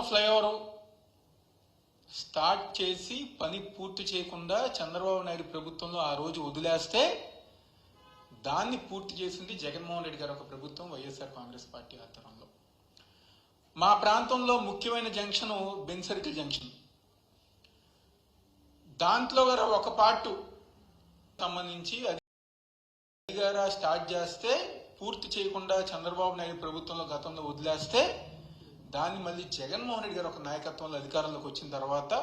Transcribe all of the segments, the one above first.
Flyover start చేసి పని పూర్తి చేయకుండా చంద్రబాబు నాయుడు ప్రభుత్వంలో ఆ రోజు వదిలేస్తే దాన్ని పూర్తి చేసింది జగన్మోహన్ రెడ్డి గారు ఒక ప్రభుత్వం, వైఎస్ఆర్ కాంగ్రెస్ పార్టీ ఆధ్వర్యంలో. మా ప్రాంతంలో ముఖ్యమైన జంక్షన్ బెన్ సర్కిల్ జంక్షన్. దాంట్లో గారు ఒక పార్ట్ సంబంధించి అధికార స్టార్ట్ చేస్తే పూర్తి చేయకుండా చంద్రబాబు నాయుడు ప్రభుత్వంలో గతంలో వదిలేస్తే దాన్ని మళ్ళీ జగన్మోహన్ రెడ్డి గారు ఒక నాయకత్వంలో అధికారంలోకి వచ్చిన తర్వాత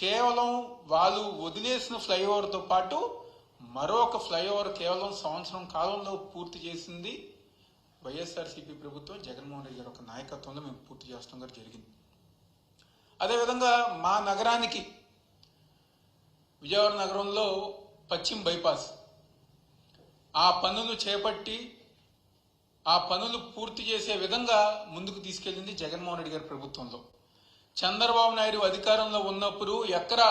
కేవలం వాళ్ళు వదిలేసిన ఫ్లైఓవర్తో పాటు మరొక ఫ్లైఓవర్ కేవలం సంవత్సరం కాలంలో పూర్తి చేసింది వైఎస్ఆర్సీపీ ప్రభుత్వం, జగన్మోహన్ రెడ్డి గారు ఒక నాయకత్వంలో మేము పూర్తి చేస్తాం గారు జరిగింది. అదేవిధంగా మా నగరానికి విజయవాడ నగరంలో పశ్చిమ బైపాస్ ఆ పనులు చేపట్టి ఆ పనులు పూర్తి చేసే విధంగా ముందుకు తీసుకెళ్లింది జగన్మోహన్ రెడ్డి గారి ప్రభుత్వంలో. చంద్రబాబు నాయుడు అధికారంలో ఉన్నప్పుడు ఎక్కడ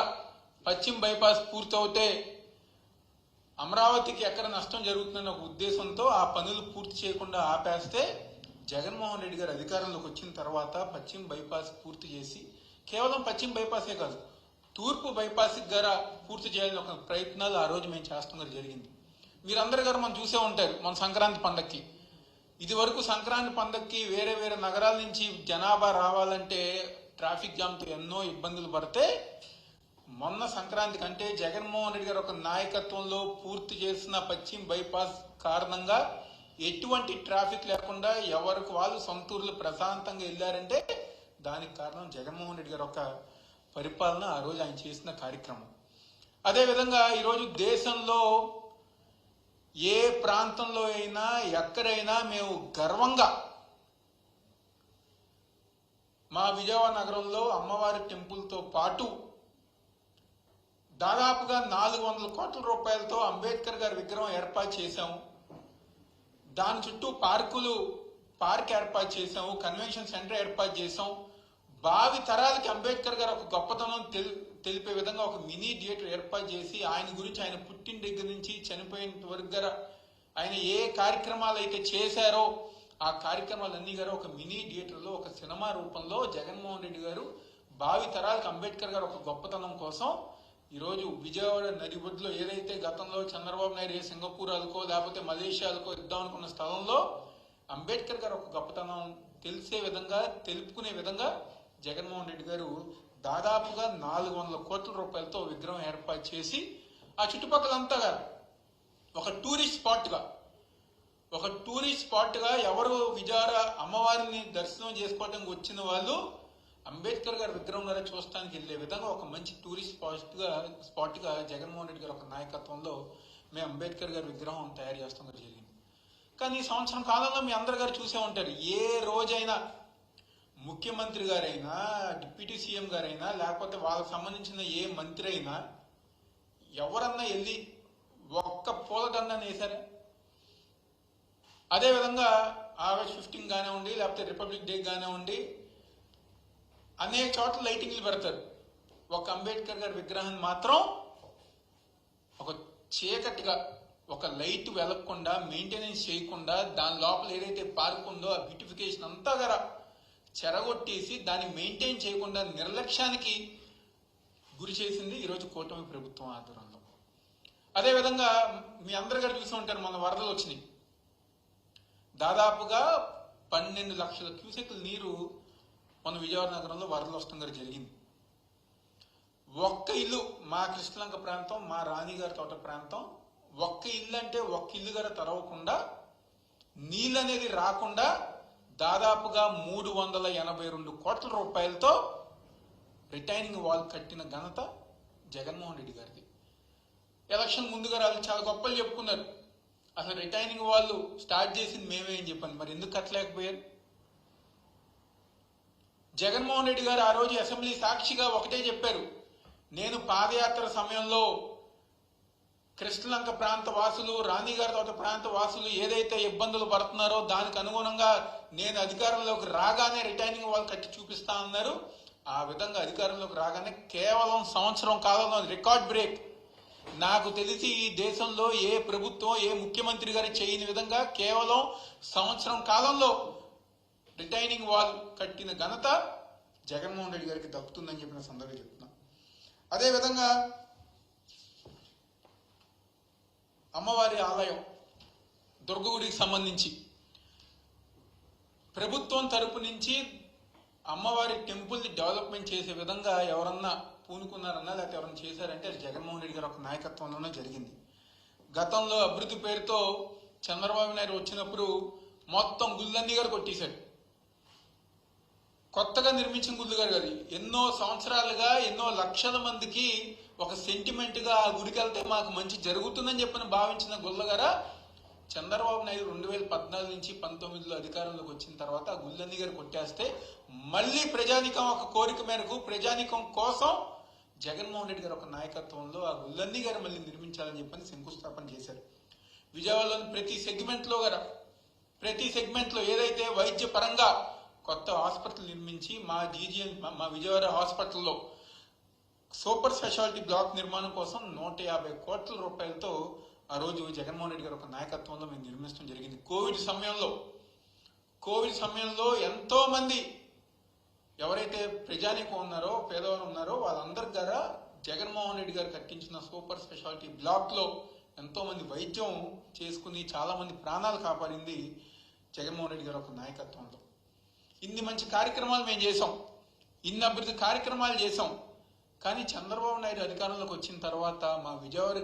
పశ్చిమ బైపాస్ పూర్తవుతే అమరావతికి ఎక్కడ నష్టం జరుగుతుందన్న ఒక ఉద్దేశంతో ఆ పనులు పూర్తి చేయకుండా ఆపేస్తే జగన్మోహన్ రెడ్డి గారు అధికారంలోకి వచ్చిన తర్వాత పశ్చిమ బైపాస్ పూర్తి చేసి కేవలం పశ్చిమ బైపాసే కాదు తూర్పు బైపాస్ ద్వారా పూర్తి చేయాలని ఒక ప్రయత్నాలు ఆ రోజు మేము చేస్తున్నది జరిగింది. మీరందరూ గారు మనం చూసే ఉంటారు మన సంక్రాంతి పండగకి. ఇది వరకు సంక్రాంతి పండగకి వేరే వేరే నగరాల నుంచి జనాభా రావాలంటే ట్రాఫిక్ జామ్తో ఎన్నో ఇబ్బందులు పడితే మొన్న సంక్రాంతి కంటే జగన్మోహన్ రెడ్డి గారు ఒక నాయకత్వంలో పూర్తి చేసిన పశ్చిమ బైపాస్ కారణంగా ఎటువంటి ట్రాఫిక్ లేకుండా ఎవరికి వాళ్ళు సొంతూరులు ప్రశాంతంగా వెళ్ళారంటే దానికి కారణం జగన్మోహన్ రెడ్డి గారు ఒక పరిపాలన, ఆ రోజు ఆయన చేసిన కార్యక్రమం. అదేవిధంగా ఈరోజు దేశంలో ఏ ప్రాంతంలో అయినా ఎక్కడైనా మేము గర్వంగా మా విజయవాడ నగరంలో అమ్మవారి టెంపుల్తో పాటు దాదాపుగా 400 కోట్ల రూపాయలతో అంబేద్కర్ గారి విగ్రహం ఏర్పాటు చేశాము. దాని చుట్టూ పార్క్ ఏర్పాటు చేశాము, కన్వెన్షన్ సెంటర్ ఏర్పాటు చేశాం. భావి తరాలకి అంబేద్కర్ గారు ఒక గొప్పతనం తెలిపే విధంగా ఒక మినీ థియేటర్ ఏర్పాటు చేసి ఆయన గురించి ఆయన పుట్టిన దగ్గర నుంచి చనిపోయిన వరకు గారు ఆయన ఏ కార్యక్రమాలు అయితే చేశారో ఆ కార్యక్రమాలన్నీ గారు ఒక మినీ థియేటర్లో ఒక సినిమా రూపంలో జగన్మోహన్ రెడ్డి గారు భావి తరాలకు అంబేద్కర్ గారు ఒక గొప్పతనం కోసం ఈరోజు విజయవాడ నడిబొడ్డులో ఏదైతే గతంలో చంద్రబాబు నాయుడు ఏ సింగపూర్కో లేకపోతే మలేషియాలకో ఇద్దాం అనుకున్న స్థలంలో అంబేద్కర్ గారు ఒక గొప్పతనం తెలిసే విధంగా తెలుపుకునే విధంగా జగన్మోహన్ రెడ్డి గారు దాదాపుగా 400 కోట్ల రూపాయలతో విగ్రహం ఏర్పాటు చేసి ఆ చుట్టుపక్కలంతా ఒక టూరిస్ట్ స్పాట్గా ఎవరు విజయవాడ అమ్మవారిని దర్శనం చేసుకోవడానికి వచ్చిన వాళ్ళు అంబేద్కర్ గారి విగ్రహం గారు చూస్తానికి వెళ్ళే విధంగా ఒక మంచి టూరిస్ట్ స్పాట్గా జగన్మోహన్ రెడ్డి గారు ఒక నాయకత్వంలో మేము అంబేద్కర్ గారి విగ్రహం తయారు చేస్తాం జరిగింది. కానీ ఈ సంవత్సరం కాలంలో మీ అందరు గారు చూసే ఉంటారు, ఏ రోజైనా ముఖ్యమంత్రి గారైనా డిప్యూటీ సీఎం గారైనా లేకపోతే వాళ్ళకి సంబంధించిన ఏ మంత్రి అయినా ఎవరన్నా వెళ్ళి ఒక్క పూలదండాన్ని వేశారా? అదేవిధంగా ఆగస్ట్ 15 కానివ్వండి లేకపోతే రిపబ్లిక్ డే కానివ్వండి అనేక చోట్ల లైటింగ్లు పెడతారు. ఒక అంబేద్కర్ గారి విగ్రహాన్ని మాత్రం ఒక చీకటిగా ఒక లైట్ వెలగకుండా మెయింటెనెన్స్ చేయకుండా దాని లోపల ఏదైతే పార్క్ ఉందో ఆ బ్యూటిఫికేషన్ అంతా గారా చెరగొట్టేసి దాన్ని మెయింటైన్ చేయకుండా నిర్లక్ష్యానికి గురి చేసింది ఈరోజు కూటమి ప్రభుత్వం ఆధ్వర్యంలో. అదేవిధంగా మీ అందరు గారు చూసి ఉంటారు, మన వరదలు వచ్చినాయి. దాదాపుగా 12 లక్షల క్యూసెక్ల నీరు మన విజయవాడ నగరంలో వరదలు వస్తుంది గారు జరిగింది. ఒక్క ఇల్లు మా కృష్ణలంక ప్రాంతం, మా రాణిగారి తోట ప్రాంతం, ఒక్క ఇల్లు అంటే ఒక్క ఇల్లు గారు తెరవకుండా నీళ్ళు అనేది రాకుండా దాదాపుగా 382 కోట్ల రూపాయలతో రిటైనింగ్ వాల్ కట్టిన ఘనత జగన్మోహన్ రెడ్డి గారిది. ఎలక్షన్ ముందుగా వాళ్ళు చాలా గొప్పలు చెప్పుకున్నారు, అసలు రిటైనింగ్ వాళ్ళు స్టార్ట్ చేసింది మేమే అని చెప్పండి, మరి ఎందుకు కట్టలేకపోయారు? జగన్మోహన్ రెడ్డి గారు ఆ రోజు అసెంబ్లీ సాక్షిగా ఒకటే చెప్పారు, నేను పాదయాత్ర సమయంలో కృష్ణలంక ప్రాంత వాసులు, రాణిగారి తోట ప్రాంత వాసులు ఏదైతే ఇబ్బందులు పడుతున్నారో దానికి అనుగుణంగా నేను అధికారంలోకి రాగానే రిటైనింగ్ వాల్ కట్టి చూపిస్తా అన్నారు. ఆ విధంగా అధికారంలోకి రాగానే కేవలం సంవత్సరం కాలంలో రికార్డ్ బ్రేక్. నాకు తెలిసి ఈ దేశంలో ఏ ప్రభుత్వం ఏ ముఖ్యమంత్రి గారు చేయని విధంగా కేవలం సంవత్సరం కాలంలో రిటైనింగ్ వాల్ కట్టిన ఘనత జగన్మోహన్ రెడ్డి గారికి దక్కుతుందని చెప్పిన సందర్భంగా చెప్తున్నాం. అదేవిధంగా అమ్మవారి ఆలయం దుర్గగుడికి సంబంధించి ప్రభుత్వం తరపు నుంచి అమ్మవారి టెంపుల్ని డెవలప్మెంట్ చేసే విధంగా ఎవరన్నా పూనుకున్నారన్నా లేకపోతే ఎవరన్నా చేశారంటే అది జగన్మోహన్ రెడ్డి గారి ఒక నాయకత్వంలోనే జరిగింది. గతంలో అభివృద్ధి పేరుతో చంద్రబాబు నాయుడు వచ్చినప్పుడు మొత్తం గుళ్ళన్నీ గారు కొట్టేశాడు. కొత్తగా నిర్మించిన గుళ్ళు గారు కాదు, ఎన్నో సంవత్సరాలుగా ఎన్నో లక్షల మందికి ఒక సెంటిమెంట్గా ఆ గుడికి వెళ్తే మాకు మంచి జరుగుతుందని చెప్పిన భావించిన గుళ్ళ గారా చంద్రబాబు నాయుడు 2014 నుంచి 19లో అధికారంలోకి వచ్చిన తర్వాత ఆ గుళ్ళన్నీ గారు కొట్టేస్తే మళ్ళీ ప్రజానికం ఒక కోరిక మేరకు ప్రజానికం కోసం జగన్మోహన్ రెడ్డి గారు ఒక నాయకత్వంలో ఆ గుళ్ళన్నీ గారు మళ్ళీ నిర్మించాలని చెప్పని శంకుస్థాపన చేశారు. విజయవాడలోని ప్రతి సెగ్మెంట్లో ఏదైతే వైద్య పరంగా కొత్త హాస్పిటల్ నిర్మించి మా విజయవాడ హాస్పిటల్లో సూపర్ స్పెషాలిటీ బ్లాక్ నిర్మాణం కోసం 150 కోట్ల రూపాయలతో ఆ రోజు జగన్మోహన్ రెడ్డి గారు ఒక నాయకత్వంలో మేము నిర్మించడం జరిగింది. కోవిడ్ సమయంలో ఎంతో మంది ఎవరైతే ప్రజానీకం ఉన్నారో పేదవారు ఉన్నారో వాళ్ళందరి ద్వారా జగన్మోహన్ రెడ్డి గారు కట్టించిన సూపర్ స్పెషాలిటీ బ్లాక్లో ఎంతో మంది వైద్యం చేసుకుని చాలా మంది ప్రాణాలు కాపాడింది జగన్మోహన్ రెడ్డి గారు ఒక నాయకత్వంలో. ఇన్ని మంచి కార్యక్రమాలు మేము చేసాం, ఇన్ని అభివృద్ధి కార్యక్రమాలు చేసాం. కానీ చంద్రబాబు నాయుడు అధికారంలోకి వచ్చిన తర్వాత మా విజయవాడ